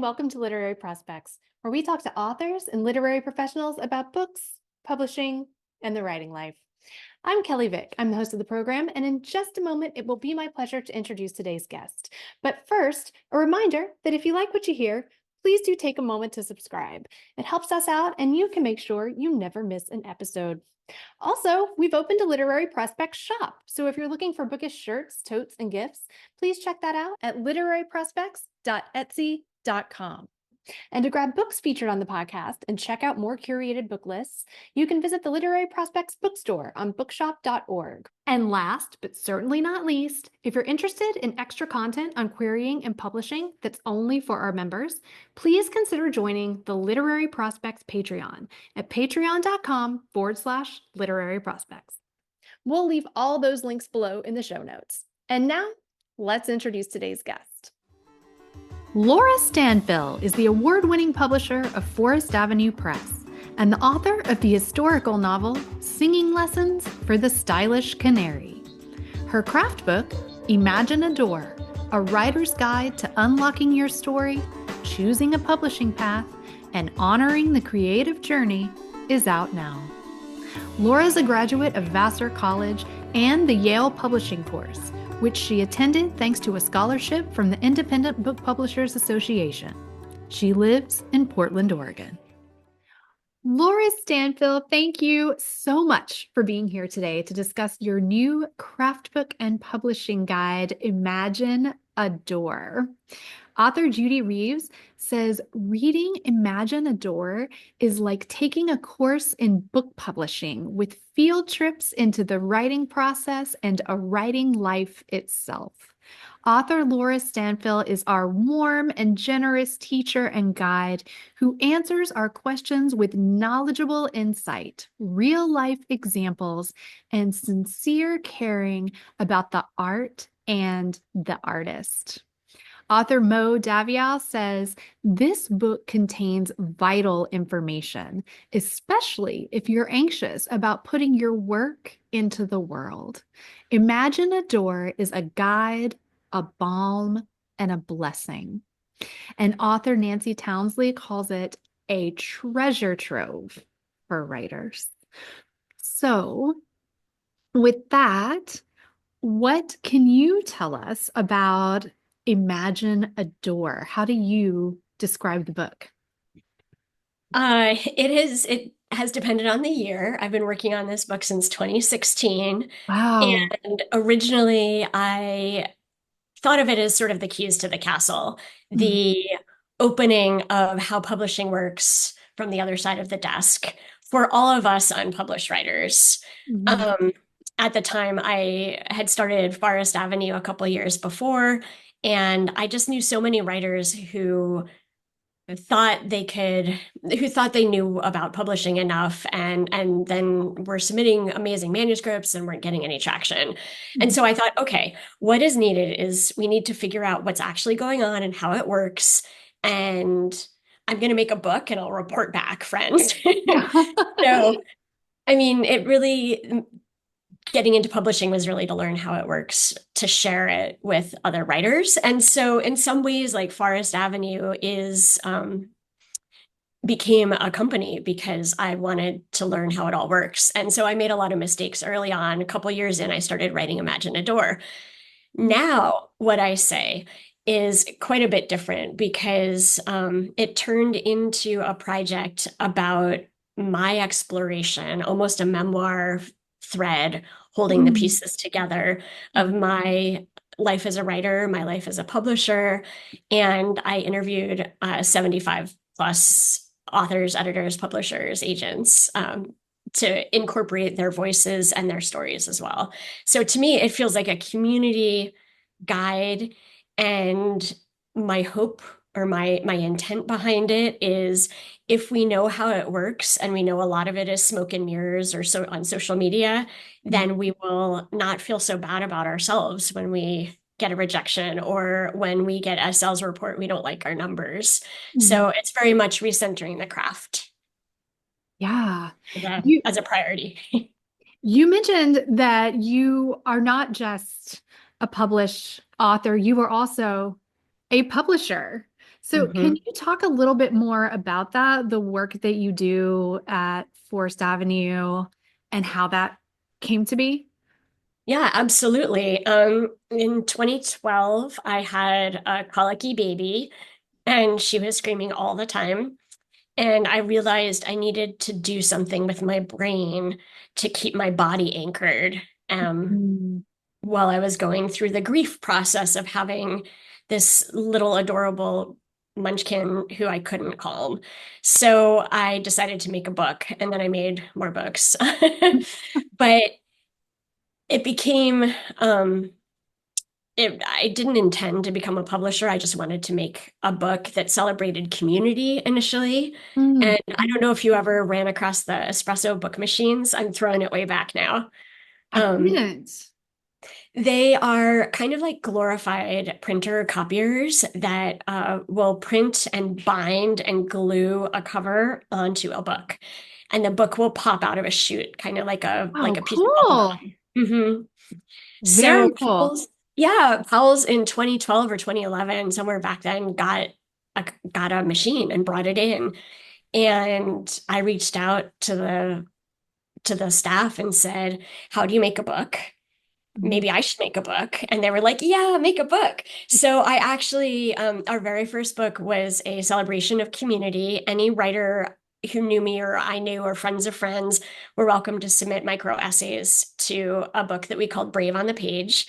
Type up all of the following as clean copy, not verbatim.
welcome to Literary Prospects, where we talk to authors and literary professionals about books, publishing, and the writing life. I'm Kelley Vick. I'm the host of the program, and in just a moment, it will be my pleasure to introduce today's guest. But first, a reminder that if you like what you hear, please do take a moment to subscribe. It helps us out, and you can make sure you never miss an episode. Also, we've opened a Literary Prospects shop, so if you're looking for bookish shirts, totes, and gifts, please check that out at literaryprospects.etsy.com. And to grab books featured on the podcast and check out more curated book lists, you can visit the Literary Prospects bookstore on bookshop.org. And last, but certainly not least, if you're interested in extra content on querying and publishing that's only for our members, please consider joining the Literary Prospects Patreon at patreon.com/literary prospects. We'll leave all those links below in the show notes. And now, let's introduce today's guest. Laura Stanfill is the award-winning publisher of Forest Avenue Press and the author of the historical novel Singing Lessons for the Stylish Canary. Her craft book, Imagine a Door, a writer's guide to unlocking your story, choosing a publishing path, and honoring the creative journey, is out now. Laura is a graduate of Vassar College and the Yale Publishing Course, which she attended thanks to a scholarship from the Independent Book Publishers Association. She lives in Portland, Oregon. Laura Stanfill, thank you so much for being here today to discuss your new craft book and publishing guide, Imagine a Door. Author Judy Reeves says reading Imagine a Door is like taking a course in book publishing with field trips into the writing process and a writing life itself. Author Laura Stanfill is our warm and generous teacher and guide who answers our questions with knowledgeable insight, real-life examples, and sincere caring about the art and the artist. Author Mo Daviau says, this book contains vital information, especially if you're anxious about putting your work into the world. Imagine a Door is a guide, a balm, and a blessing. And author Nancy Townsley calls it a treasure trove for writers. So, with that, what can you tell us about Imagine a Door? How do you describe the book? It has depended on the year. I've been working on this book since 2016. Wow. And originally I thought of it as sort of the keys to the castle, the opening of how publishing works from the other side of the desk for all of us unpublished writers. Mm-hmm. At the time, I had started Forest Avenue a couple years before, and I just knew so many writers who thought they knew about publishing enough and then were submitting amazing manuscripts and weren't getting any traction. And so I thought, okay, what is needed is we need to figure out what's actually going on and how it works. And I'm going to make a book and I'll report back, friends. So, I mean, getting into publishing was really to learn how it works, to share it with other writers. And so in some ways, like Forest Avenue became a company because I wanted to learn how it all works. And so I made a lot of mistakes early on. A couple years in, I started writing Imagine a Door. Now, what I say is quite a bit different because it turned into a project about my exploration, almost a memoir thread holding the pieces together of my life as a writer, my life as a publisher. And I interviewed 75 plus authors, editors, publishers, agents to incorporate their voices and their stories as well. So to me, it feels like a community guide. And my hope or my intent behind it is if we know how it works and we know a lot of it is smoke and mirrors or so on social media, then we will not feel so bad about ourselves when we get a rejection or when we get a sales report, we don't like our numbers. So it's very much recentering the craft. Yeah. As a priority. You mentioned that you are not just a published author, you are also a publisher. So, can Mhm. you talk a little bit more about that, the work that you do at Forest Avenue and how that came to be? Yeah, absolutely. In 2012, I had a colicky baby and she was screaming all the time. And I realized I needed to do something with my brain to keep my body anchored Mm. while I was going through the grief process of having this little adorable munchkin who I couldn't calm. So I decided to make a book and then I made more books. But it became I didn't intend to become a publisher. I just wanted to make a book that celebrated community initially. Mm. And I don't know if you ever ran across the espresso book machines. I'm throwing it way back now. I Um, didn't. they are kind of like glorified printer copiers that will print and bind and glue a cover onto a book. And the book will pop out of a chute, kind of like Oh, a piece of bubble cool. gum. So Very cool. Powell's in 2012 or 2011, somewhere back then, got a machine and brought it in. And I reached out to the staff and said, "How do you make a book? Mhm. Maybe I should make a book." And they were like, "Yeah, make a book." So I actually, our very first book was a celebration of community. Any writer who knew me or I knew or friends of friends were welcome to submit micro essays to a book that we called Brave on the Page.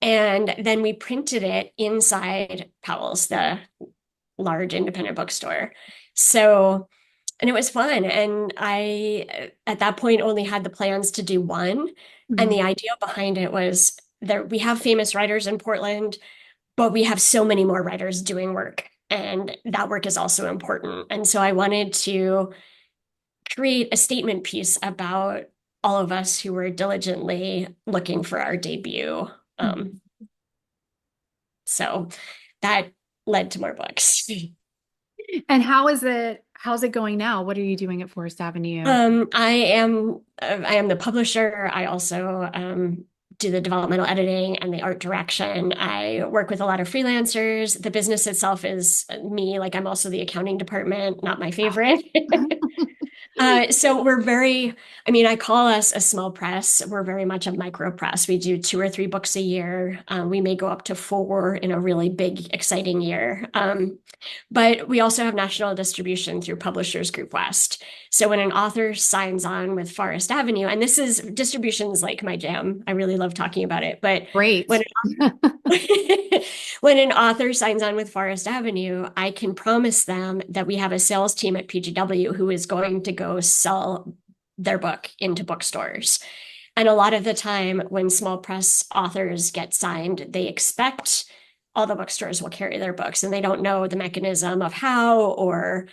And then we printed it inside Powell's, the large independent bookstore. So, and it was fun. And I, at that point, only had the plans to do one. And Mhm. the idea behind it was that we have famous writers in Portland, but we have so many more writers doing work. And that work is also important. And so I wanted to create a statement piece about all of us who were diligently looking for our debut. Um, Mhm. so that led to more books. And how's it going now? What are you doing at Forest Avenue? I am the publisher. I also do the developmental editing and the art direction. I work with a lot of freelancers. The business itself is me, like I'm also the accounting department, not my favorite. So we're very, I mean, I call us a small press. We're very much a micro press. We do 2 or 3 books a year. We may go up to 4 in a really big, exciting year. But we also have national distribution through Publishers Group West. So when an author signs on with Forest Avenue, and this is distribution's like my jam. I really love talking about it. But when Great. when an author signs on with Forest Avenue, I can promise them that we have a sales team at PGW who is going to go sell their book into bookstores. And a lot of the time, when small press authors get signed, they expect all the bookstores will carry their books, and they don't know the mechanism of how or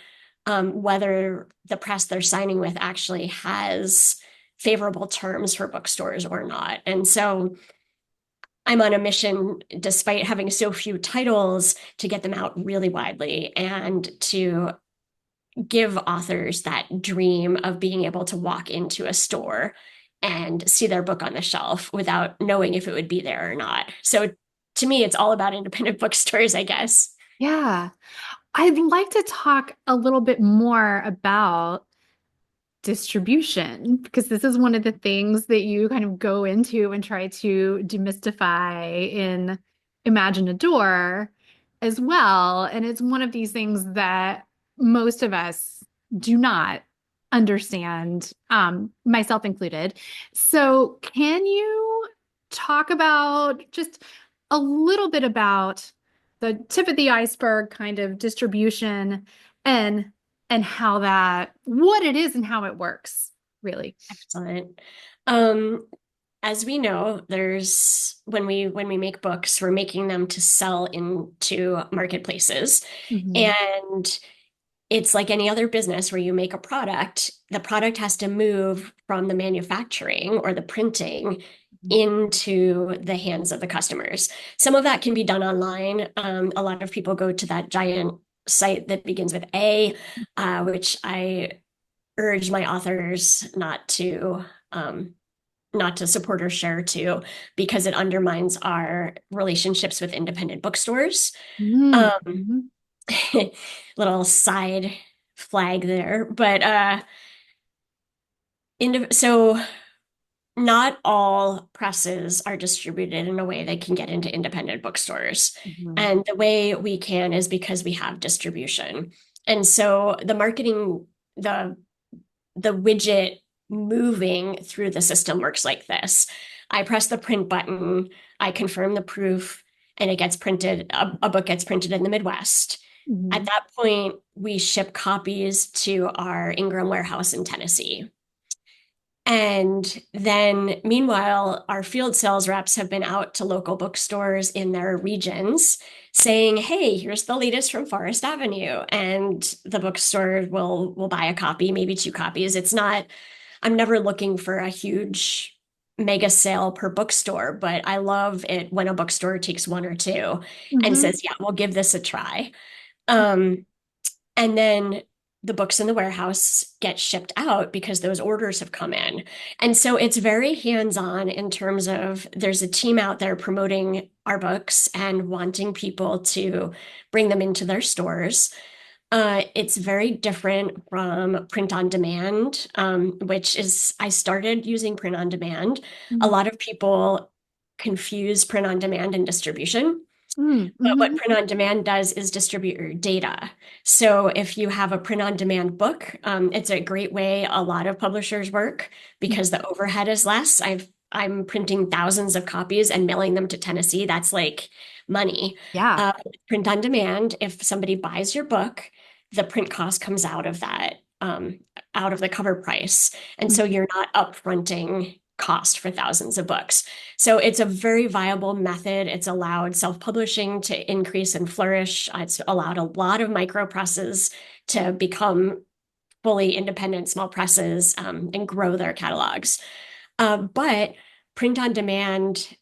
whether the press they're signing with actually has favorable terms for bookstores or not. And so I'm on a mission, despite having so few titles, to get them out really widely and to give authors that dream of being able to walk into a store and see their book on the shelf without knowing if it would be there or not. So to me, it's all about independent bookstores, I guess. Yeah. I'd like to talk a little bit more about distribution because this is one of the things that you kind of go into and try to demystify in Imagine a Door as well. And it's one of these things that most of us do not understand, myself included. So, can you talk about just a little bit about the tip of the iceberg kind of distribution and how that what it is and how it works, really. Excellent. As we know, there's when we make books, we're making them to sell into marketplaces. Mhm. And it's like any other business where you make a product, the product has to move from the manufacturing or the printing into the hands of the customers. Some of that can be done online. A lot of people go to that giant site that begins with A, which I urge my authors not to support or share to because it undermines our relationships with independent bookstores. Mm. Um, Mhm. little side flag there. But so not all presses are distributed in a way that can get into independent bookstores. Mhm. And the way we can is because we have distribution. And so the marketing, the the widget moving through the system works like this. I press the print button, I confirm the proof, and it gets printed, a book gets printed in the Midwest. At Mhm. that point, we ship copies to our Ingram warehouse in Tennessee. And then, meanwhile, our field sales reps have been out to local bookstores in their regions saying, "Hey, here's the latest from Forest Avenue." And the bookstore will buy a copy, maybe two copies. It's not, I'm never looking for a huge mega sale per bookstore, but I love it when a bookstore takes one or two and Mhm. says, "Yeah, we'll give this a try." Um, and then the books in the warehouse get shipped out because those orders have come in. And so it's very hands-on in terms of there's a team out there promoting our books and wanting people to bring them into their stores. It's very different from print on demand, which is, I started using print on demand. A Mhm. lot of people confuse print on demand and distribution. Mm, But what mhm. print on demand does is distribute your data. So if you have a print on demand book, it's a great way a lot of publishers work because the overhead is less. I'm printing thousands of copies and mailing them to Tennessee. That's like money. Yeah. Print on demand, if somebody buys your book, the print cost comes out of the cover price. And so Mhm. you're not upfronting cost for thousands of books. So it's a very viable method. It's allowed self-publishing to increase and flourish. It's allowed a lot of micro presses to become fully independent small presses and grow their catalogs. But print on demand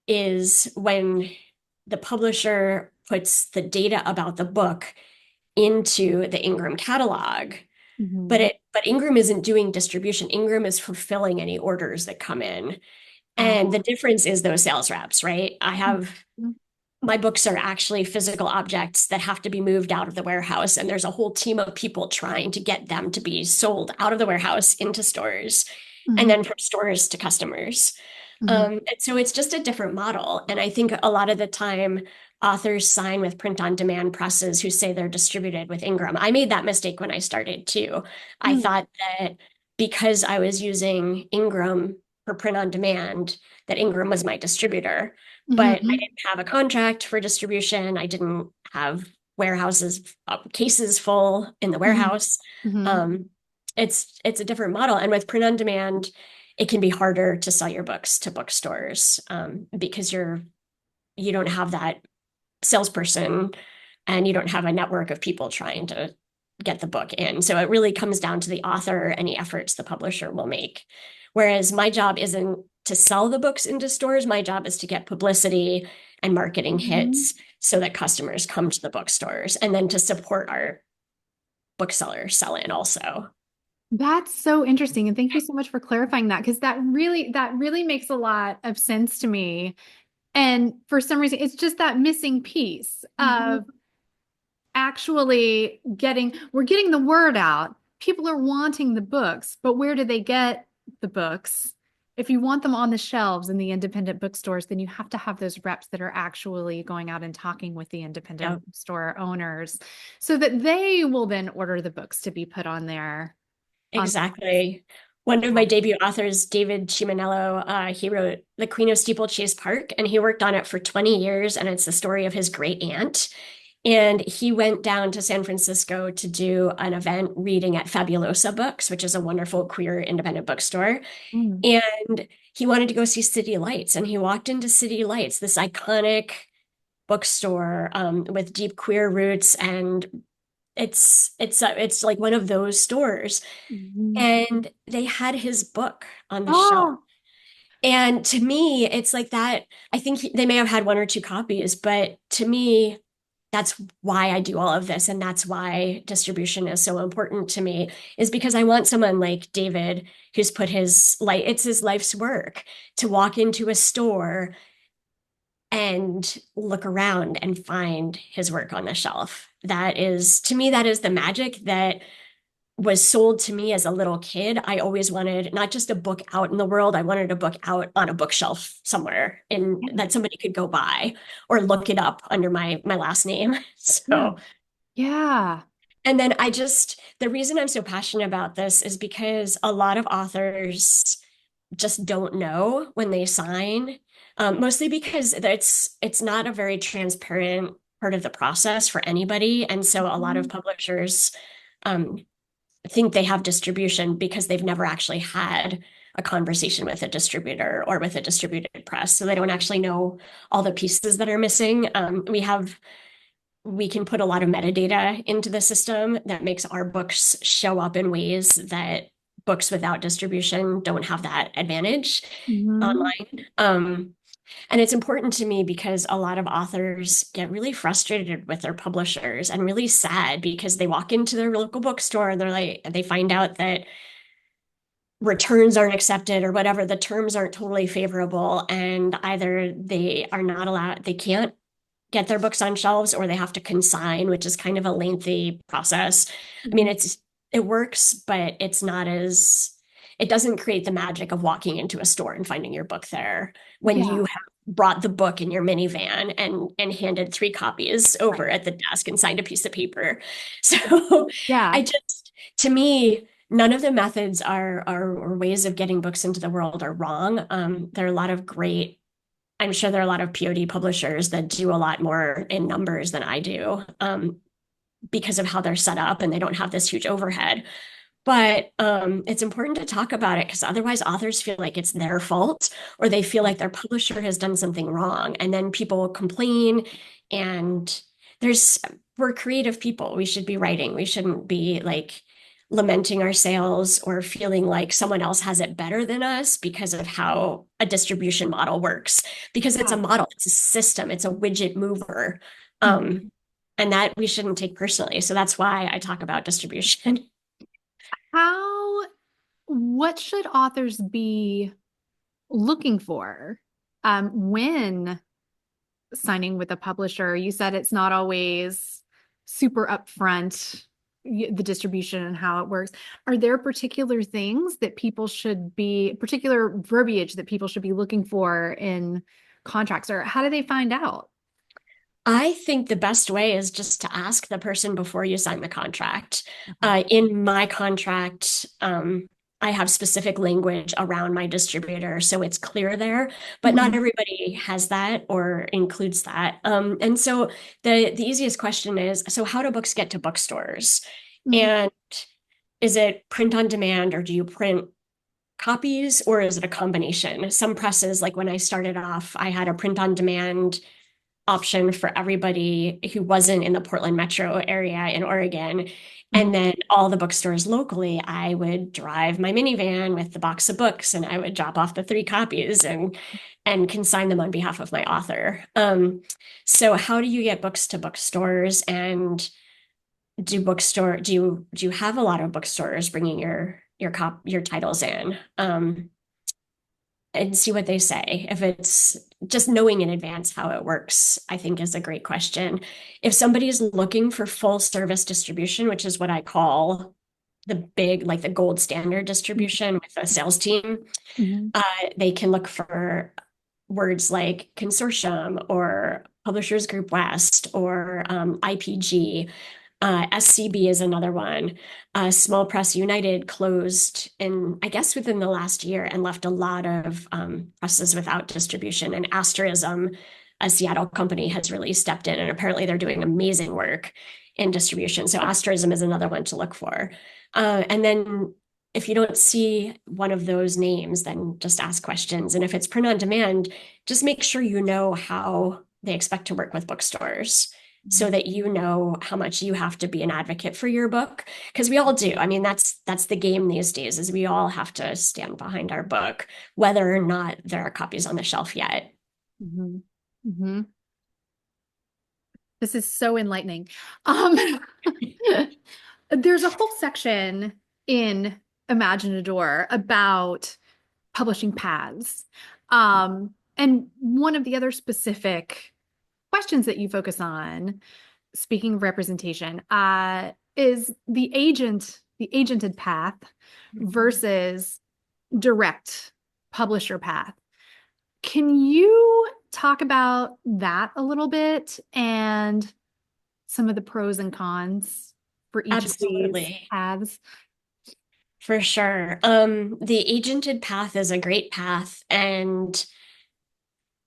is when the publisher puts the data about the book into the Ingram catalog. But Mhm. Ingram isn't doing distribution. Ingram is fulfilling any orders that come in. And the Oh. difference is those sales reps, right? I have Mhm. my books are actually physical objects that have to be moved out of the warehouse. And there's a whole team of people trying to get them to be sold out of the warehouse into stores and Mhm. then from stores to customers. Mhm. And so it's just a different model. And I think a lot of the time, authors sign with print on demand presses who say they're distributed with Ingram. I made that mistake when I started too. I Mhm. thought that because I was using Ingram for print on demand, that Ingram was my distributor. But I Mhm. didn't have a contract for distribution. I didn't have warehouses, cases full in the Mhm. warehouse. Mhm. Um, it's a different model. And with print on demand, it can be harder to sell your books to bookstores because you don't have that salesperson and you don't have a network of people trying to get the book in. So it really comes down to the author, any efforts the publisher will make. Whereas my job isn't to sell the books into stores, my job is to get publicity and marketing Mhm. hits so that customers come to the bookstores and then to support our booksellers sell in also. That's so interesting. And thank you so much for clarifying that because that really makes a lot of sense to me. And for some reason, it's just that missing piece Mhm. of actually we're getting the word out. People are wanting the books, but where do they get the books? If you want them on the shelves in the independent bookstores, then you have to have those reps that are actually going out and talking with the independent Yeah. store owners so that they will then order the books to be put on there. On Exactly. One of my debut authors, David Chiminello, he wrote The Queen of Steeplechase Park, and he worked on it for 20 years. And it's the story of his great aunt. And he went down to San Francisco to do an event reading at Fabulosa Books, which is a wonderful queer independent bookstore. Mm. And he wanted to go see City Lights. And he walked into City Lights, this iconic bookstore with deep queer roots. And it's like one of those stores Mhm. and they had his book on the shelf. Oh, And to me, it's like that. I think they may have had one or two copies, but to me, that's why I do all of this. And that's why distribution is so important to me, is because I want someone like David, who's put it's his life's work, to walk into a store and look around and find his work on the shelf. that is, to me, that is the magic that was sold to me as a little kid. I always wanted not just a book out in the world, I wanted a book out on a bookshelf somewhere and Yeah. that somebody could go buy or look it up under my last name. Yeah. So, Yeah. and then the reason I'm so passionate about this is because a lot of authors just don't know when they sign, mostly because it's not a very transparent part of the process for anybody. And so a lot of Mhm. publishers um, think they have distribution because they've never actually had a conversation with a distributor or with a distributed press. So they don't actually know all the pieces that are missing. We can put a lot of metadata into the system that makes our books show up in ways that books without distribution don't have that advantage Mhm. online. And it's important to me because a lot of authors get really frustrated with their publishers and really sad because they walk into their local bookstore and they find out that returns aren't accepted or whatever, the terms aren't totally favorable, and either they are not allowed, they can't get their books on shelves or they have to consign, which is kind of a lengthy process. I mean, Mhm. it works, but it doesn't create the magic of walking into a store and finding your book there when Yeah. you have brought the book in your minivan and handed three copies over Right. at the desk and signed a piece of paper. So Yeah. to me, none of the methods are or ways of getting books into the world are wrong. There are a lot of great I'm sure there are a lot of POD publishers that do a lot more in numbers than I do, because of how they're set up and they don't have this huge overhead. But it's important to talk about it because otherwise authors feel like it's their fault or they feel like their publisher has done something wrong. And then people complain and there's we're creative people. We should be writing. We shouldn't be like lamenting our sales or feeling like someone else has it better than us because of how a distribution model works. Because it's a Yeah. model, it's a system, it's a widget mover. Um, Mhm. and that we shouldn't take personally. So that's why I talk about distribution. How, what should authors be looking for when signing with a publisher? You said it's not always super upfront, the distribution and how it works. Are there particular things that people should be, particular verbiage that people should be looking for in contracts, or how do they find out? I think the best way is just to ask the person before you sign the contract. Okay. In my contract, I have specific language around my distributor, so it's clear there, but not Mhm. everybody has that or includes that. And so the easiest question is, so how do books get to bookstores? Mhm. And is it print on demand or do you print copies or is it a combination? Some presses, like when I started off, I had a print on demand option for everybody who wasn't in the Portland metro area in Oregon. And Mhm. then all the bookstores locally, I would drive my minivan with the box of books and I would drop off the three copies and consign them on behalf of my author. So how do you get books to bookstores and do you have a lot of bookstores bringing your titles in? And see what they say. If it's just knowing in advance how it works, I think is a great question. If somebody's looking for full service distribution, which is what I call the big, like the gold standard distribution with a sales team, Mhm. uh, they can look for words like consortium or Publishers Group West or IPG. SCB is another one. Small Press United closed in, I guess, within the last year and left a lot of presses without distribution. And Asterism, a Seattle company, has really stepped in, and apparently they're doing amazing work in distribution. So Asterism is another one to look for. And then if you don't see one of those names, then just ask questions. And if it's print on demand, just make sure you know how they expect to work with bookstores so Mhm. that you know how much you have to be an advocate for your book because we all do. I mean, that's the game these days is we all have to stand behind our book whether or not there are copies on the shelf yet. Mhm. Mhm. This is so enlightening. Um, there's a whole section in Imagine a Door about publishing paths. And one of the other specific questions that you focus on speaking of representation, is the agented path Mhm. versus direct publisher path. Can you talk about that a little bit and some of the pros and cons for each of these Absolutely. paths? For sure. The agented path is a great path, and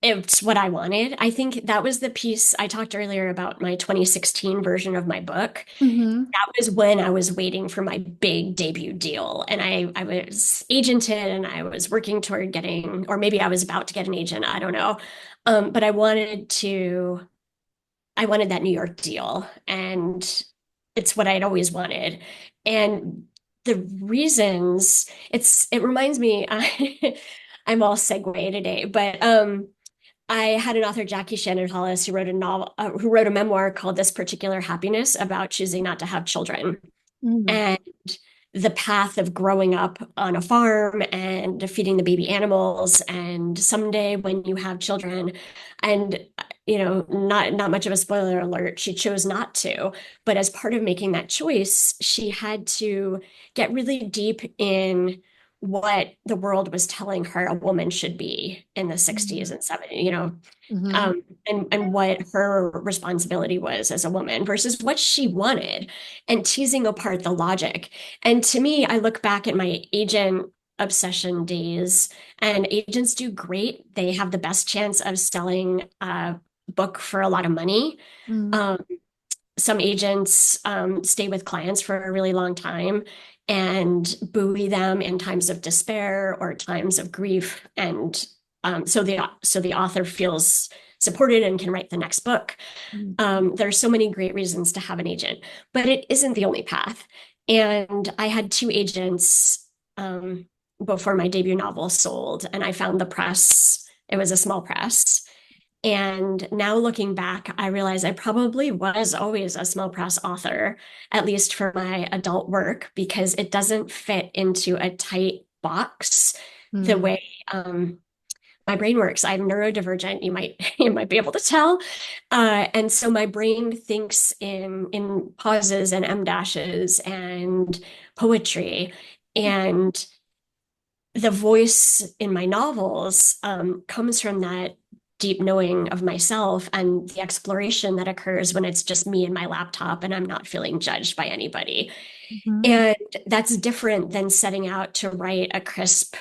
it's what I wanted. I think that was the piece I talked earlier about my 2016 version of my book. Mm-hmm. That was when I was waiting for my big debut deal. And I was agented and I was working toward getting, or maybe I was about to get an agent, I don't know. But I wanted that New York deal. And it's what I'd always wanted. And the reasons, it reminds me, I'm all segue today, but I had an author, Jackie Shannon Hollis, who wrote a memoir called This Particular Happiness about choosing not to have children Mm-hmm. and the path of growing up on a farm and feeding the baby animals. And someday when you have children, and not much of a spoiler alert, she chose not to. But as part of making that choice, she had to get really deep in what the world was telling her a woman should be in the 60s and 70s, Mm-hmm. and what her responsibility was as a woman versus what she wanted, and teasing apart the logic. And to me, I look back at my agent obsession days, and agents do great. They have the best chance of selling a book for a lot of money. Mm-hmm. Um, some agents stay with clients for a really long time and buoy them in times of despair or times of grief, and so the author feels supported and can write the next book. There's so many great reasons to have an agent, but it isn't the only path. And I had two agents before my debut novel sold, and I found the press. It was a small press. And now looking back, I realize I probably was always a small press author, at least for my adult work, because it doesn't fit into a tight box the Mm-hmm. way my brain works. I'm neurodivergent, you might be able to tell. And so my brain thinks in pauses and em dashes and poetry. And the voice in my novels comes from that deep knowing of myself and the exploration that occurs when it's just me and my laptop and I'm not feeling judged by anybody. Mm-hmm. And that's different than setting out to write a crisp,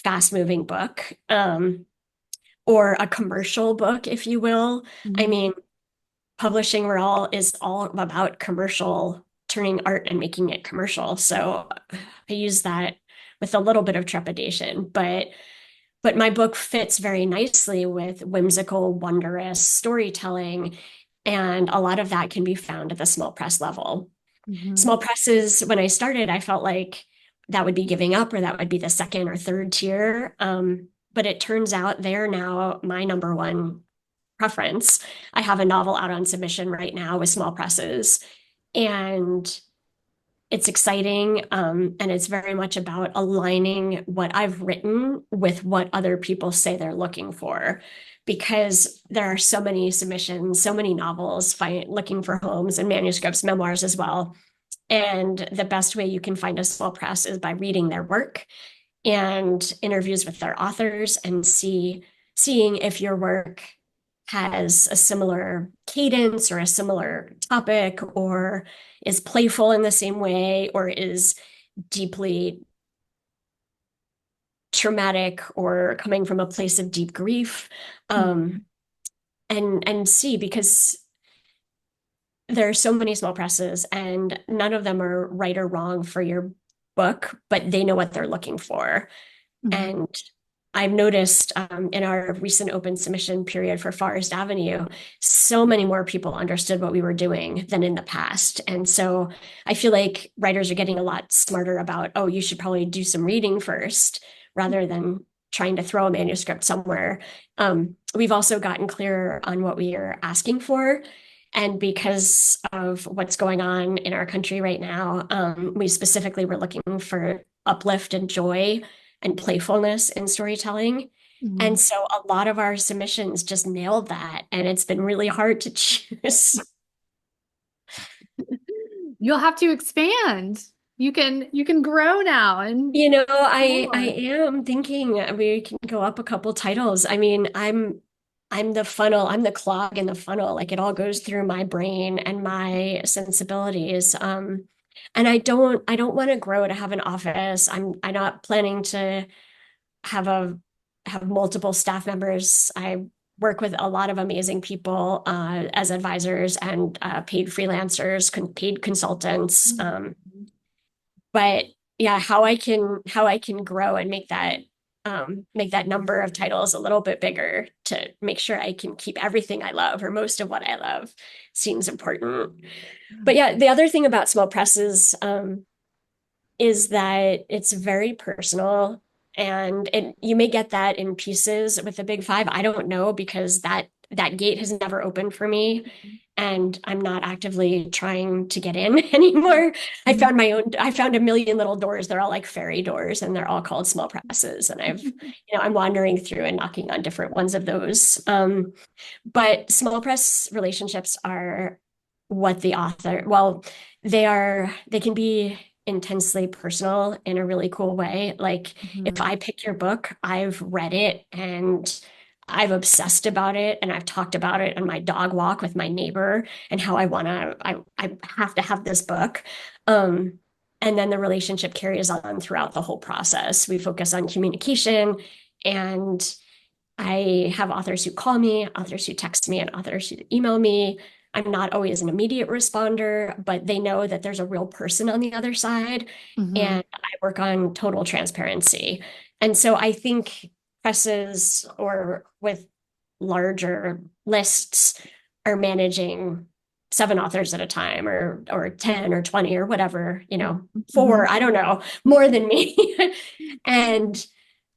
fast-moving book, or a commercial book, if you will. I Mm-hmm. mean, publishing is all about commercial, turning art and making it commercial. So I use that with a little bit of trepidation, but my book fits very nicely with whimsical, wondrous storytelling, and a lot of that can be found at the small press level. Mm-hmm. Small presses, when I started, I felt like that would be giving up or that would be the second or third tier. But it turns out they're now my number one preference. I have a novel out on submission right now with small presses, and it's exciting. And it's very much about aligning what I've written with what other people say they're looking for. Because there are so many submissions, so many novels looking for homes and manuscripts, memoirs as well. And the best way you can find a small press is by reading their work and interviews with their authors and seeing if your work has a similar cadence or a similar topic or is playful in the same way or is deeply traumatic or coming from a place of deep grief. um, and see, because there are so many small presses and none of them are right or wrong for your book, but they know what they're looking for. Mm-hmm. And I've noticed in our recent open submission period for Forest Avenue, so many more people understood what we were doing than in the past. And so I feel like writers are getting a lot smarter about, oh, you should probably do some reading first rather than trying to throw a manuscript somewhere. We've also gotten clearer on what we are asking for. And because of what's going on in our country right now, we specifically were looking for uplift and joy and playfulness in storytelling. Mm-hmm. And so a lot of our submissions just nailed that. And it's been really hard to choose. You'll have to expand. You can grow now and I more. am thinking we can go up a couple titles. I mean, I'm the funnel, I'm the clog in the funnel. Like it all goes through my brain and my sensibilities. And I don't want to grow to have an office. I'm not planning to have a have multiple staff members. I work with a lot of amazing people as advisors and paid freelancers, paid consultants. But yeah, how I can grow and make that number of titles a little bit bigger to make sure I can keep everything I love or most of what I love seems important. But yeah, the other thing about small presses is that it's very personal and you may get that in pieces with the big five. I don't know because that gate has never opened for me and I'm not actively trying to get in anymore. I found a million little doors. They're all like fairy doors and they're all called small presses. And I'm wandering through and knocking on different ones of those. But small press relationships are what the author, well, they can be intensely personal in a really cool way. Like if Mhm. I pick your book, I've read it and I've obsessed about it and I've talked about it on my dog walk with my neighbor and how I have to have this book. Um, and then the relationship carries on throughout the whole process. We focus on communication and I have authors who call me, authors who text me, and authors who email me. I'm not always an immediate responder, but they know that there's a real person on the other side. Mhm. And I work on total transparency. And so I think presses or with larger lists are managing seven authors at a time or 10 or 20 or whatever, Mhm. four, I don't know, more than me. And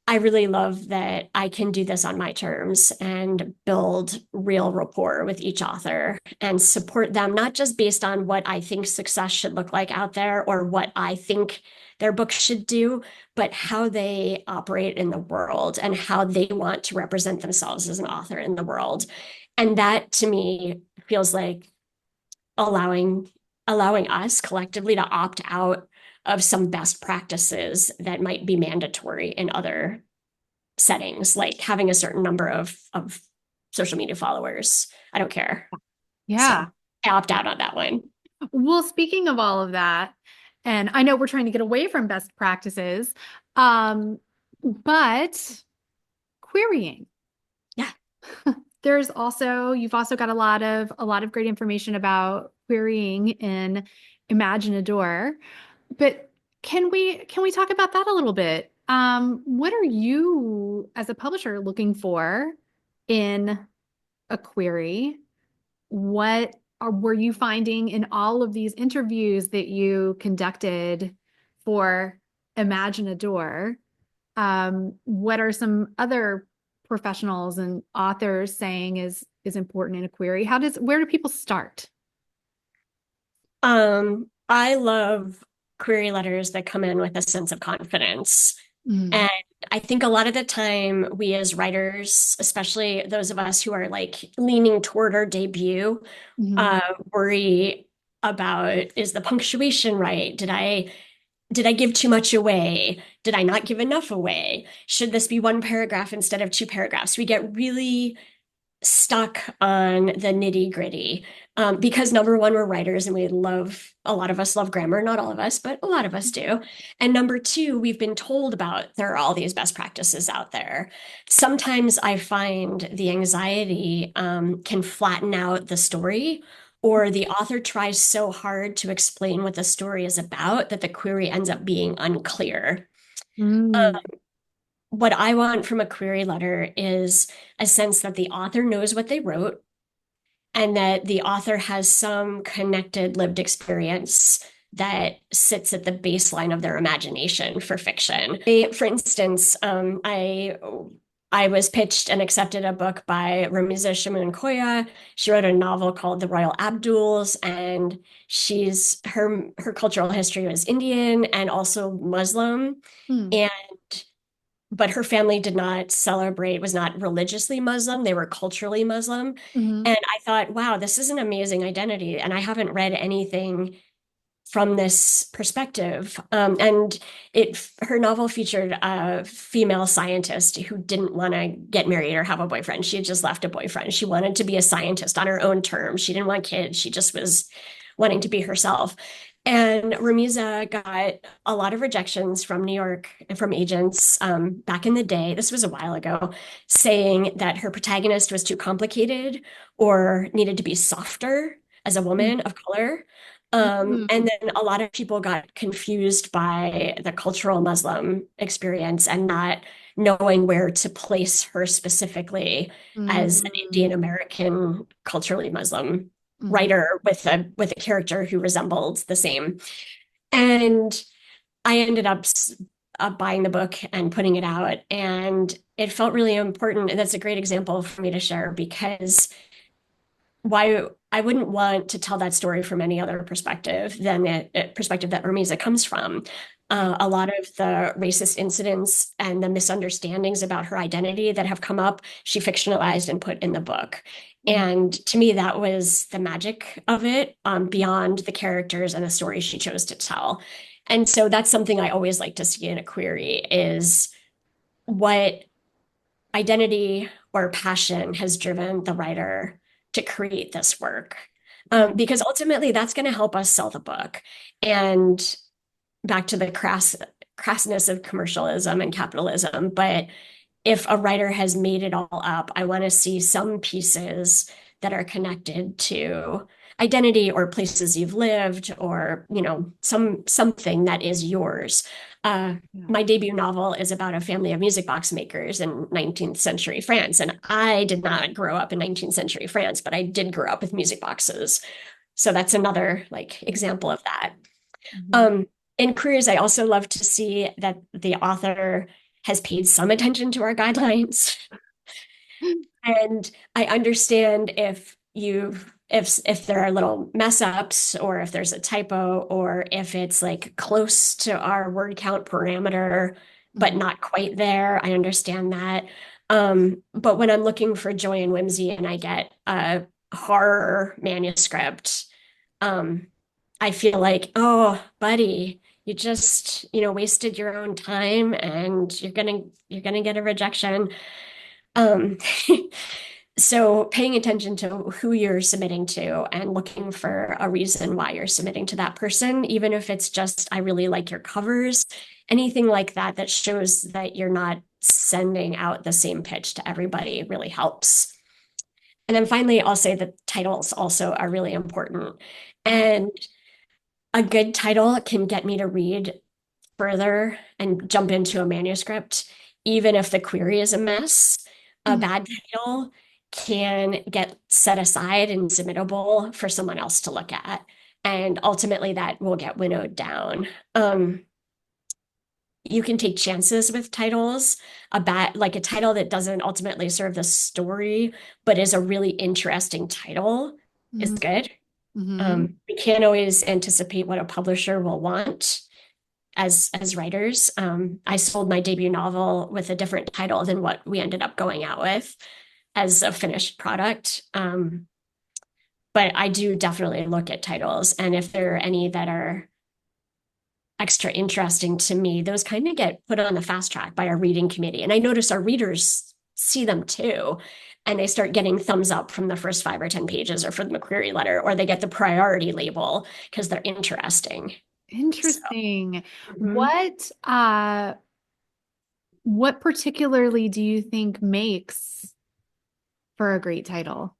I really love that I can do this on my terms and build real rapport with each author and support them, not just based on what I think success should look like out there or what I think their book should do, but how they operate in the world and how they want to represent themselves as an author in the world. And that to me feels like allowing allowing us collectively to opt out of some best practices that might be mandatory in other settings, like having a certain number of social media followers. I don't care. So Yeah. I opt out on that one. Well, speaking of all of that, and I know we're trying to get away from best practices, um, but querying. Yeah. You've also got a lot of great information about querying in Imagine a Door. But can we talk about that a little bit? What are you as a publisher looking for in a query? Were you finding in all of these interviews that you conducted for Imagine a Door? What are some other professionals and authors saying is important in a query? Where do people start? I love query letters that come in with a sense of confidence. Mm, And I think a lot of the time, we as writers, especially those of us who are like leaning toward our debut, mhm, worry about is the punctuation right? Did I give too much away? Did I not give enough away? Should this be one paragraph instead of two paragraphs? We get really stuck on the nitty gritty because number one, we're writers and a lot of us love grammar, not all of us, but a lot of us do. And number two, we've been told about there are all these best practices out there. Sometimes I find the anxiety can flatten out the story. Or the author tries so hard to explain what the story is about that the query ends up being unclear. mm, What I want from a query letter is a sense that the author knows what they wrote and that the author has some connected lived experience that sits at the baseline of their imagination for fiction. For instance, I was pitched and accepted a book by Ramiza Shimoon. She wrote a novel called The Royal Abduls, and her cultural history was Indian and also Muslim. mm, And but her family did not celebrate, was not religiously Muslim. They were culturally Muslim. mhm, And I thought, wow, this is an amazing identity. And I haven't read anything from this perspective. And her novel featured a female scientist who didn't want to get married or have a boyfriend. She had just left a boyfriend. She wanted to be a scientist on her own terms. She didn't want kids. She just was wanting to be herself. And Ramiza got a lot of rejections from New York and from agents back in the day. This was a while ago, saying that her protagonist was too complicated or needed to be softer as a woman of color. And then a lot of people got confused by the cultural Muslim experience and not knowing where to place her specifically as an Indian American culturally Muslim writer with a character who resembled the same. And I ended up buying the book and putting it out, and it felt really important. And that's a great example for me to share because why I wouldn't want to tell that story from any other perspective than the perspective that Ramiza comes from. A lot of the racist incidents and the misunderstandings about her identity that have come up, she fictionalized and put in the book. And to me, that was the magic of it, beyond the characters and the story she chose to tell. And so that's something I always like to see in a query is what identity or passion has driven the writer to create this work. Because ultimately that's going to help us sell the book. And back to the crassness of commercialism and capitalism. But if a writer has made it all up, I want to see some pieces that are connected to identity or places you've lived or, something that is yours. My debut novel is about a family of music box makers in 19th century France. And I did not grow up in 19th century France, but I did grow up with music boxes. So that's another example of that. In queries, I also love to see that the author has paid some attention to our guidelines. And I understand if there are little mess ups or if there's a typo or if it's close to our word count parameter, but not quite there. I understand that. But when I'm looking for joy and whimsy and I get a horror manuscript, I feel like, oh, buddy, you just, wasted your own time and you're gonna get a rejection. Um, so paying attention to who you're submitting to and looking for a reason why you're submitting to that person, even if it's just, I really like your covers, anything like that, that shows that you're not sending out the same pitch to everybody really helps. And then finally, I'll say that titles also are really important. And a good title can get me to read further and jump into a manuscript, even if the query is a mess. A bad title can get set aside and submittable for someone else to look at. And ultimately that will get winnowed down. You can take chances with titles. A title that doesn't ultimately serve the story, but is a really interesting title is good. We can't always anticipate what a publisher will want as writers. I sold my debut novel with a different title than what we ended up going out with as a finished product. But I do definitely look at titles, and if there are any that are extra interesting to me, those kind of get put on the fast track by our reading committee. And I notice our readers see them too. And they start getting thumbs up from the first 5 or 10 pages or from the query letter, or they get the priority label because they're interesting. Interesting. What particularly do you think makes for a great title?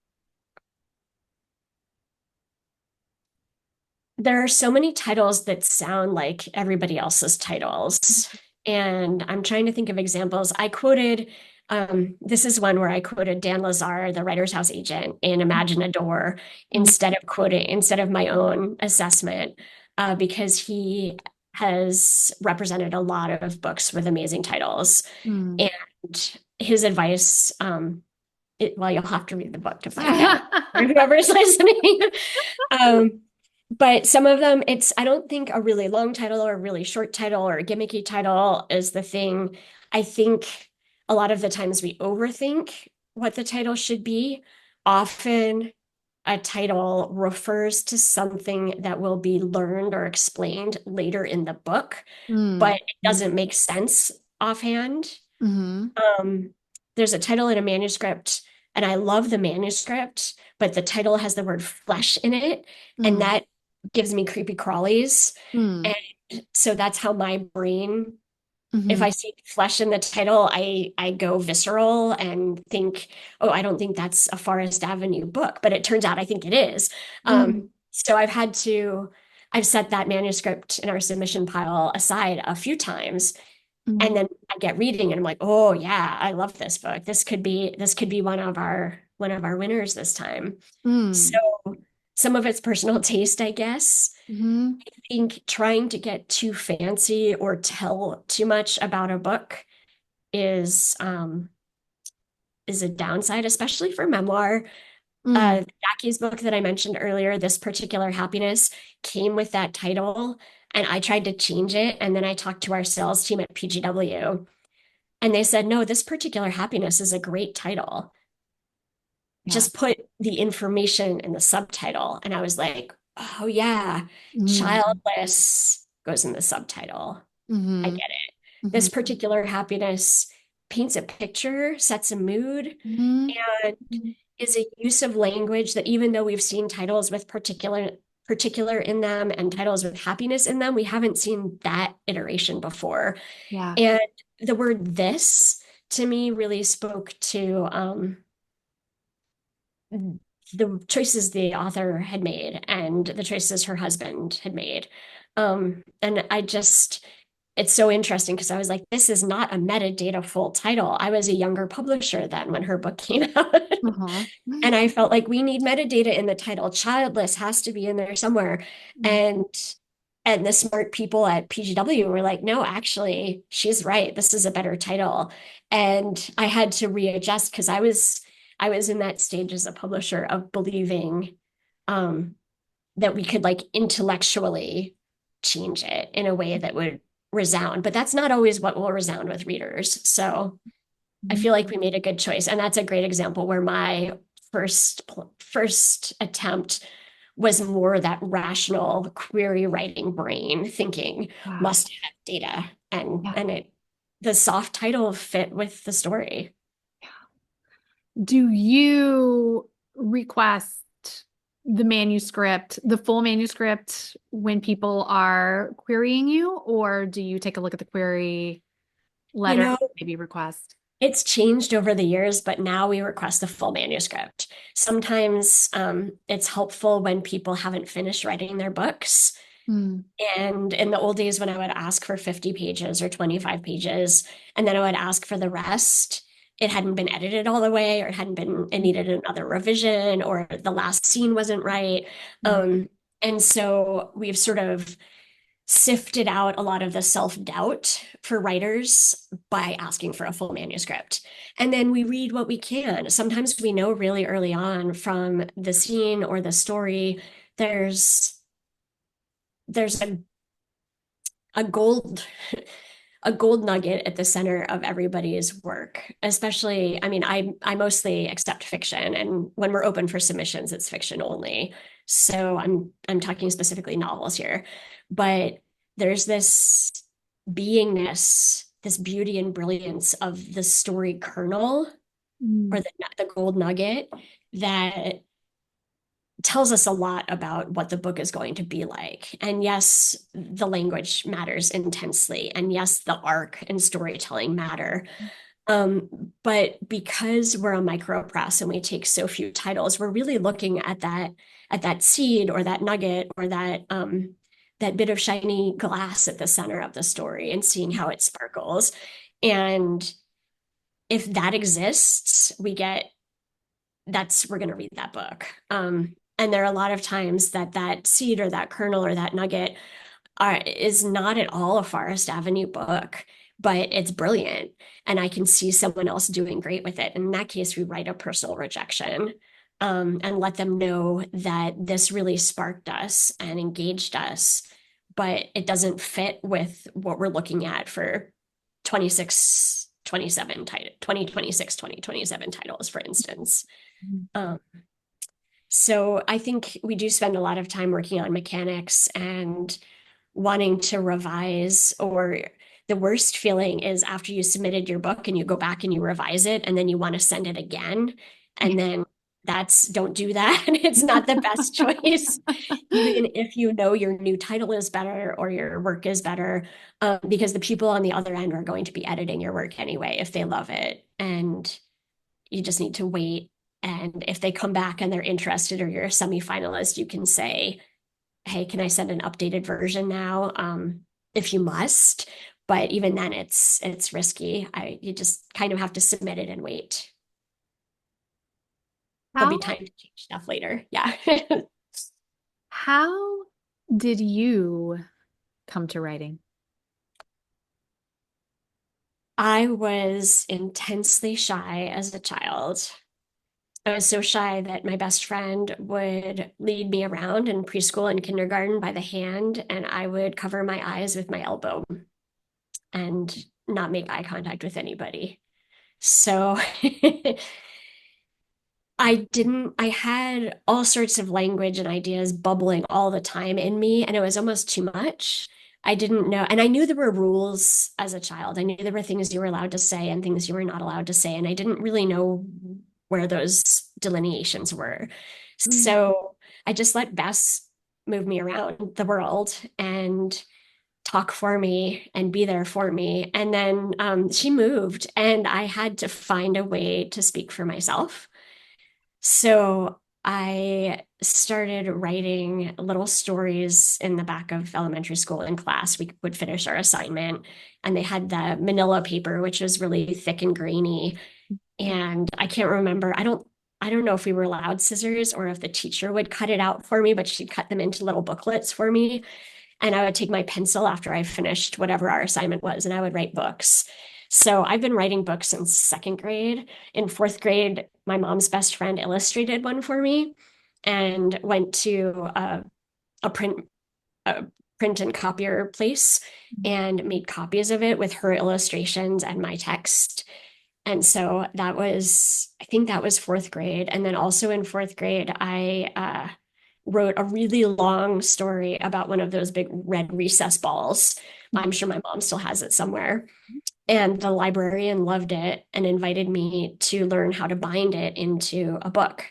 There are so many titles that sound like everybody else's titles. And I'm trying to think of examples. This is one where I quoted Dan Lazar, the Writers House agent, in Imagine a Door instead of my own assessment, because he has represented a lot of books with amazing titles. And his advice, you'll have to read the book to find out, whoever's listening. But some of them, I don't think a really long title or a really short title or a gimmicky title is the thing. I think a lot of the times we overthink what the title should be. Often a title refers to something that will be learned or explained later in the book, but Mm. it doesn't make sense offhand. Mm-hmm. Um, there's a title in a manuscript, and I love the manuscript, but the title has the word flesh in it, and Mm. that gives me creepy crawlies. Mm. And so that's how my brain, if Mm-hmm. I see flesh in the title, I go visceral and think, oh, I don't think that's a Forest Avenue book, but it turns out I think it is. Mm. So I've set that manuscript in our submission pile aside a few times, and Mm. then I get reading and I'm like, oh yeah, I love this book. This could be one of our winners this time. So Mm. some of it's personal taste, I guess. Mm-hmm. I think trying to get too fancy or tell too much about a book is a downside, especially for memoir. Mm. Jackie's book that I mentioned earlier, This Particular Happiness, came with that title, and I tried to change it. And then I talked to our sales team at PGW, and they said, no, This Particular Happiness is a great title. Yeah. Just put the information in the subtitle. And I was like, oh, yeah, Mm-hmm. childless goes in the subtitle. I Mm-hmm. get it. Mm-hmm. This particular happiness paints a picture, sets a mood, and Mm-hmm. is a use of language that even though we've seen titles with particular in them and titles with happiness in them, we haven't seen that iteration before. Yeah. And the word this to me really spoke to the choices the author had made and the choices her husband had made. And it's so interesting because I was like, this is not a metadata full title. I was a younger publisher then when her book came out. Uh-huh. And I felt like we need metadata in the title. Childless has to be in there somewhere. And the smart people at PGW were like, no, actually, she's right. This is a better title. And I had to readjust because I was in that stage as a publisher of believing um, that we could like intellectually change it in a way that would resound. But that's not always what will resound with readers. So I Mhm. feel like we made a good choice. And that's a great example where my first attempt was more that rational query writing brain thinking Wow. must have data, and Yeah. it the soft title fit with the story. Do you request the full manuscript when people are querying you, or do you take a look at the query You letter, know, maybe request? it's changed over the years, but now we request the full manuscript. Sometimes it's helpful when people haven't finished writing their books. Mm. And in the old days, when I would ask for 50 pages or 25 pages, and then I would ask for the rest, it hadn't been edited all the way, or it needed another revision, or the last scene wasn't right. Mm. And so we've sort of sifted out a lot of the self-doubt for writers by asking for a full manuscript. And then we read what we can. Sometimes we know really early on from the scene or the story, there's a gold a gold nugget at the center of everybody's work. Especially, I mean, I mostly accept fiction, and when we're open for submissions, it's fiction only. So I'm talking specifically novels here. But there's this beingness, this beauty and brilliance of the story kernel, or Mm. the gold nugget, that tells us a lot about what the book is going to be like. And yes, the language matters intensely. And yes, the arc and storytelling matter. But because we're a micro press and we take so few titles, we're really looking at that seed or that nugget or that bit of shiny glass at the center of the story and seeing how it sparkles. And if that exists, we're going to read that book. And there are a lot of times that seed or that kernel or that nugget is not at all a Forest Avenue book, but it's brilliant. And I can see someone else doing great with it. In that case, we write a personal rejection, and let them know that this really sparked us and engaged us, but it doesn't fit with what we're looking at for 26, 2026, 2027 titles, for instance. Um, So I think we do spend a lot of time working on mechanics and wanting to revise, or the worst feeling is after you submitted your book and you go back and you revise it and then you want to send it again. And then don't do that. It's not the best choice, even if you know your new title is better or your work is better, because the people on the other end are going to be editing your work anyway if they love it. And you just need to wait. And if they come back and they're interested or you're a semifinalist, you can say, hey, can I send an updated version now? If you must, but even then it's risky. You just kind of have to submit it and wait. There'll How be time to change stuff later. Yeah. how did you come to writing? I was intensely shy as a child. I was so shy that my best friend would lead me around in preschool and kindergarten by the hand, and I would cover my eyes with my elbow and not make eye contact with anybody. So I had all sorts of language and ideas bubbling all the time in me, and it was almost too much. I didn't know, and I knew there were rules as a child. I knew there were things you were allowed to say and things you were not allowed to say, and I didn't really know where those delineations were. Mm. So I just let Bess move me around the world and talk for me and be there for me. And then she moved, and I had to find a way to speak for myself. So I started writing little stories in the back of elementary school in class. We would finish our assignment, and they had the manila paper, which was really thick and grainy. And I can't remember, I don't know if we were allowed scissors or if the teacher would cut it out for me, but she'd cut them into little booklets for me. And I would take my pencil after I finished whatever our assignment was, and I would write books. So I've been writing books since second grade. In fourth grade, my mom's best friend illustrated one for me and went to a a print and copier place and made copies of it with her illustrations and my text. And so I think that was fourth grade. And then also in fourth grade, I wrote a really long story about one of those big red recess balls. I'm sure my mom still has it somewhere. And the librarian loved it and invited me to learn how to bind it into a book.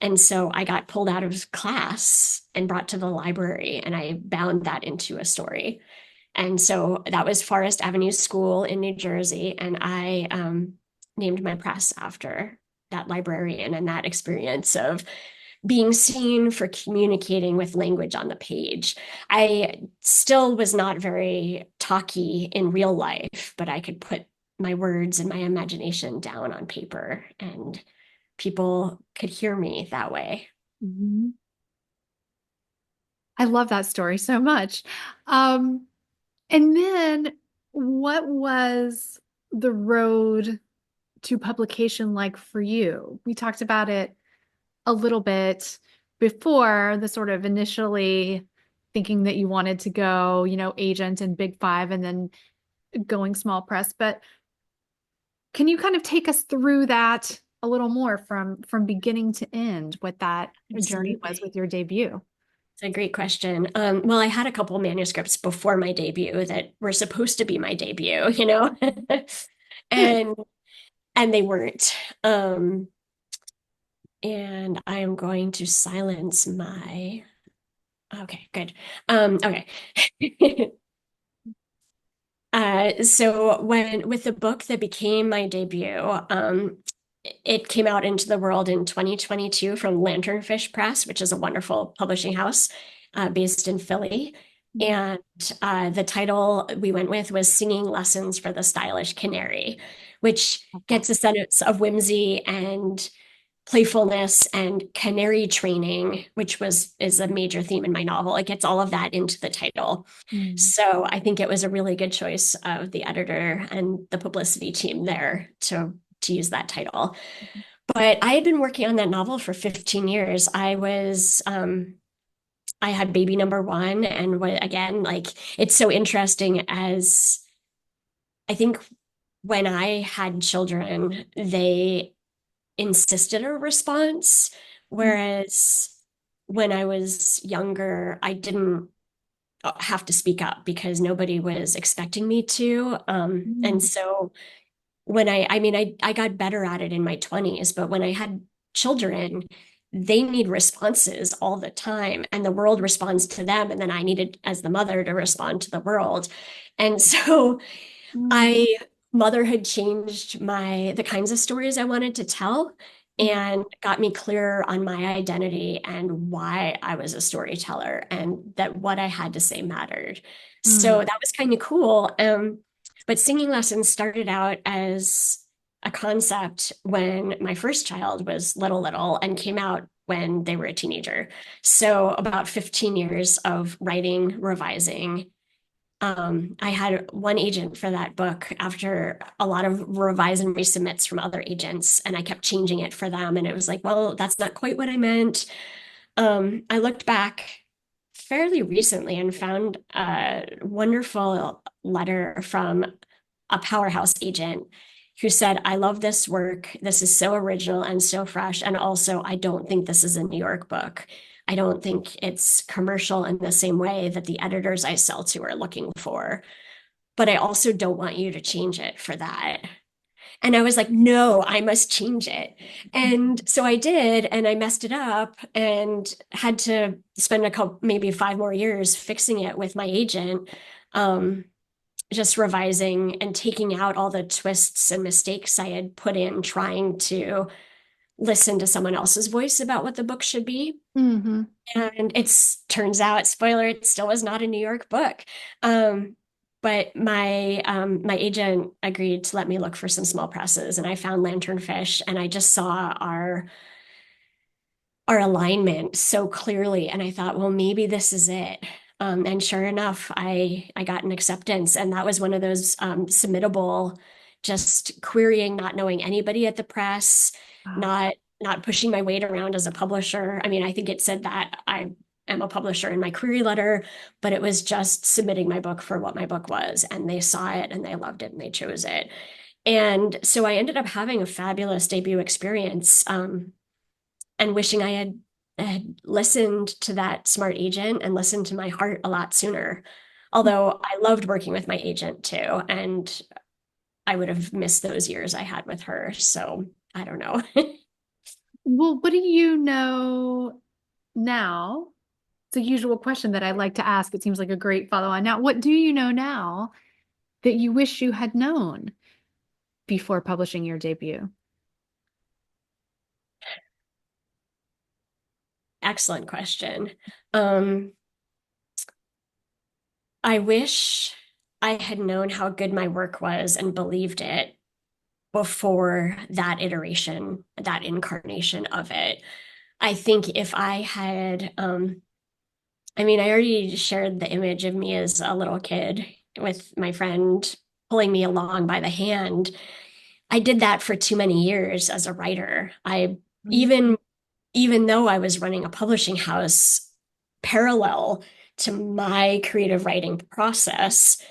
And so I got pulled out of class and brought to the library, and I bound that into a story. And so that was Forest Avenue School in New Jersey. And I named my press after that librarian and that experience of being seen for communicating with language on the page. I still was not very talky in real life, but I could put my words and my imagination down on paper, and people could hear me that way. Mhm. I love that story so much. And then what was the road to publication like for you? We talked about it a little bit before, the sort of initially thinking that you wanted to go, agent and Big Five and then going small press. But can you kind of take us through that a little more from beginning to end, what that journey was Absolutely. with your debut? It's a great question. Well, I had a couple manuscripts before my debut that were supposed to be my debut, and and they weren't. And I am going to silence my. Okay, good. Okay. So when with the book that became my debut, it came out into the world in 2022 from Lanternfish Press, which is a wonderful publishing house based in Philly. And the title we went with was Singing Lessons for the Stylish Canary, which gets a sense of whimsy and playfulness and canary training, which is a major theme in my novel. It gets all of that into the title. Mm. So I think it was a really good choice of the editor and the publicity team there to use that title. But I had been working on that novel for 15 years. I had baby number one, and again, like it's so interesting as I think when I had children, they insisted a response, Whereas when I was younger, I didn't have to speak up because nobody was expecting me to. And Mm. so I got better at it in my 20s, but when I had children, they need responses all the time, and the world responds to them. And then I needed, as the mother, to respond to the world. And so Mm. I motherhood changed the kinds of stories I wanted to tell Mm. and got me clearer on my identity and why I was a storyteller and that what I had to say mattered. So Mm. that was kind of cool. But singing lessons started out as a concept when my first child was little and came out when they were a teenager. So about 15 years of writing, revising, I had one agent for that book after a lot of revise and resubmits from other agents, and I kept changing it for them. And it was like, well, that's not quite what I meant. I looked back fairly recently and found a wonderful letter from a powerhouse agent who said, I love this work. This is so original and so fresh. And also, I don't think this is a New York book. I don't think it's commercial in the same way that the editors I sell to are looking for. But I also don't want you to change it for that. And I was like, no, I must change it. And so I did, and I messed it up and had to spend a couple, maybe 5 more years fixing it with my agent, just revising and taking out all the twists and mistakes I had put in trying to listen to someone else's voice about what the book should be. Mm-hmm. And it's turns out, spoiler, it still was not a New York book. Um, but my agent agreed to let me look for some small presses, and I found Lanternfish, and I just saw our alignment so clearly, and I thought, well, maybe this is it. And sure enough, I got an acceptance, and that was one of those submittable, just querying, not knowing anybody at the press, Wow. not pushing my weight around as a publisher. I mean, I think it said that I am a publisher in my query letter, but it was just submitting my book for what my book was, and they saw it and they loved it and they chose it. And so I ended up having a fabulous debut experience. And wishing had listened to that smart agent and listened to my heart a lot sooner. Although I loved working with my agent too, and I would have missed those years I had with her. So I don't know. Well, what do you know now? It's a usual question that I like to ask. It seems like a great follow-on. Now, what do you know now that you wish you had known before publishing your debut? Excellent question. Um, I wish I had known how good my work was and believed it before that iteration, that incarnation of it. I think if I had, I mean, I already shared the image of me as a little kid with my friend pulling me along by the hand. I did that for too many years as a writer. I even even though I was running a publishing house parallel to my creative writing process,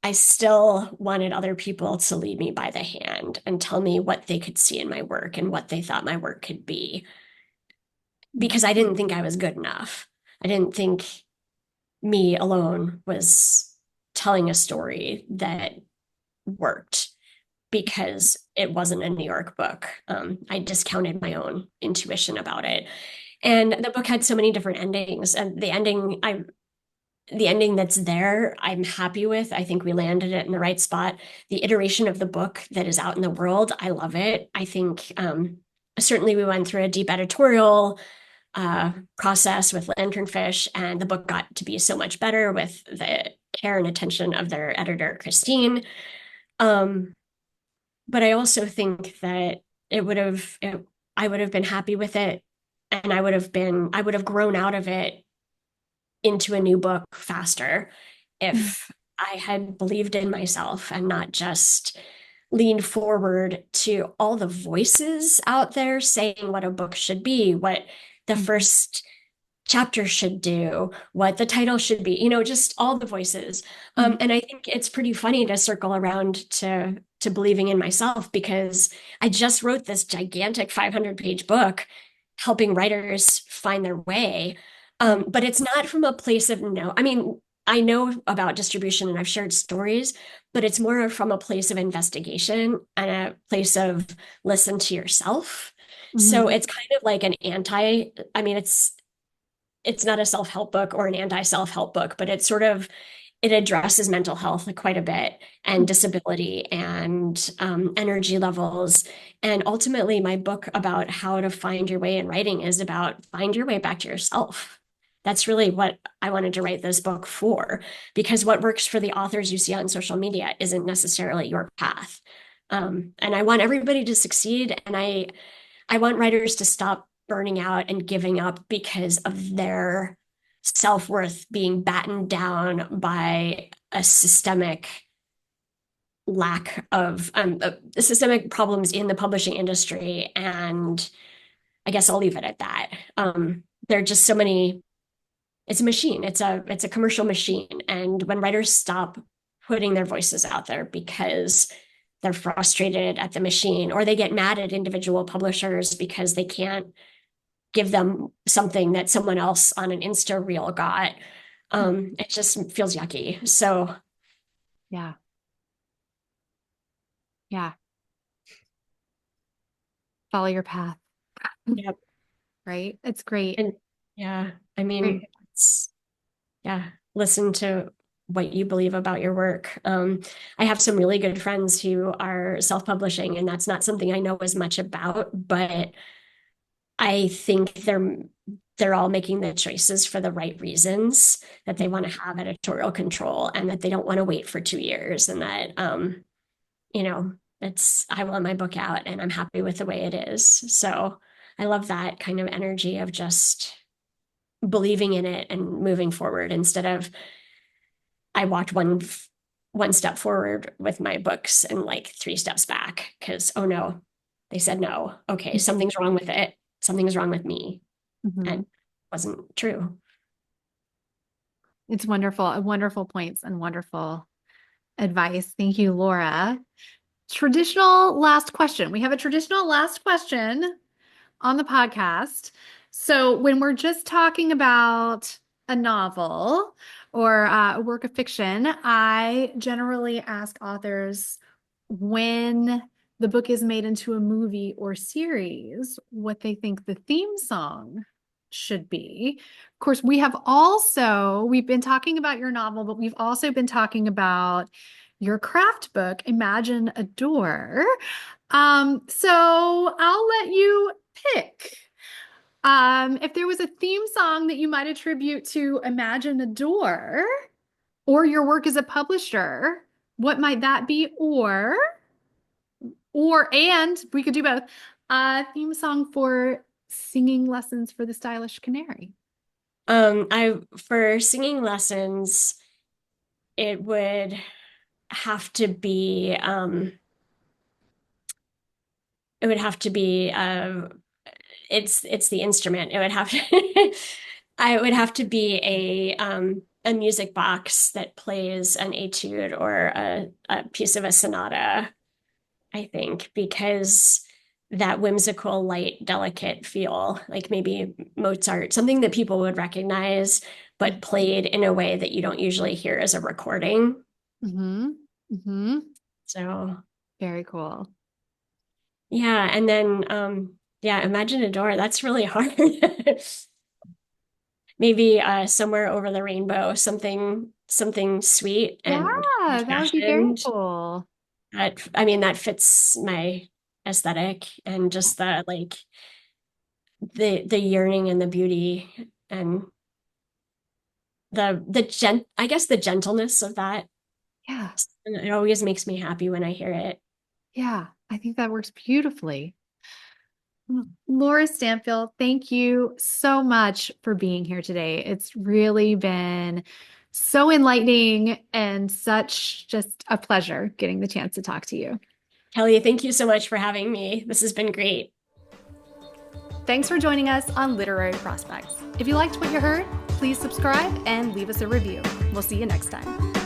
I still wanted other people to lead me by the hand and tell me what they could see in my work and what they thought my work could be, because I didn't think I was good enough. I didn't think me alone was telling a story that worked because it wasn't a New York book. I discounted my own intuition about it. And the book had so many different endings. And the ending that's there, I'm happy with. I think we landed it in the right spot. The iteration of the book that is out in the world, I love it. I think certainly we went through a deep editorial process with Lanternfish, and the book got to be so much better with the care and attention of their editor, Christine. Um, but I also think that I would have been happy with it, and I would have grown out of it into a new book faster if I had believed in myself and not just leaned forward to all the voices out there saying what a book should be, what the first chapter should do, what the title should be, just all the voices. And I think it's pretty funny to circle around to believing in myself, because I just wrote this gigantic 500-page book helping writers find their way. But it's not from a place of no. I mean, I know about distribution and I've shared stories, but it's more from a place of investigation and a place of listen to yourself. So Mhm. it's kind of like an anti, I mean, it's not a self-help book or an anti-self-help book, but it's sort of it addresses mental health quite a bit and disability and energy levels. And ultimately, my book about how to find your way in writing is about find your way back to yourself. That's really what I wanted to write this book for, because what works for the authors you see on social media isn't necessarily your path. And I want everybody to succeed. And I want writers to stop burning out and giving up because of their self-worth being battened down by a systemic lack of systemic problems in the publishing industry. And I guess I'll leave it at that. There are just so many, it's a machine, it's a commercial machine. And when writers stop putting their voices out there because they're frustrated at the machine, or they get mad at individual publishers because they can't give them something that someone else on an Insta reel got. It just feels yucky. So Yeah. Yeah. Follow your path, yeah, right? It's great. and yeah, I mean, Great. it's yeah, listen to what you believe about your work. I have some really good friends who are self-publishing, and that's not something I know as much about, but I think they're all making the choices for the right reasons, that they want to have editorial control and that they don't want to wait for 2 years, and that you know, it's I want my book out and I'm happy with the way it is. So I love that kind of energy of just believing in it and moving forward instead of I walked one step forward with my books and like 3 steps back because oh no, they said no. Okay, something's wrong with it. Something's wrong with me. And Mhm. it wasn't true. It's wonderful, wonderful points and wonderful advice. Thank you, Laura. Traditional last question. We have a traditional last question on the podcast. So when we're just talking about a novel or a work of fiction, I generally ask authors when the book is made into a movie or series, what they think the theme song should be. Of course, we've been talking about your novel, but we've also been talking about your craft book, Imagine a Door. So I'll let you pick. If there was a theme song that you might attribute to Imagine a Door or your work as a publisher, what might that be? And we could do both. A theme song for singing lessons for the stylish canary. I for singing lessons, it would have to be it would have to be it's the instrument. It would have to I would have to be a music box that plays an etude or a piece of a sonata, I think, because that whimsical, light, delicate feel, like maybe Mozart, something that people would recognize, but played in a way that you don't usually hear as a recording. Mm-hmm. Mm-hmm. So Very cool. yeah, and then yeah, Imagine a Door, that's really hard. Maybe somewhere over the rainbow, something sweet Yeah, and that would be very old-fashioned. cool. That I mean, that fits my aesthetic and just the like the yearning and the beauty and I guess the gentleness of that. Yeah. And it always makes me happy when I hear it. Yeah. I think that works beautifully. Laura Stanfill, thank you so much for being here today. It's really been so enlightening and such just a pleasure getting the chance to talk to you. Kelley, thank you so much for having me. This has been great. Thanks for joining us on Literary Prospects. If you liked what you heard, please subscribe and leave us a review. We'll see you next time.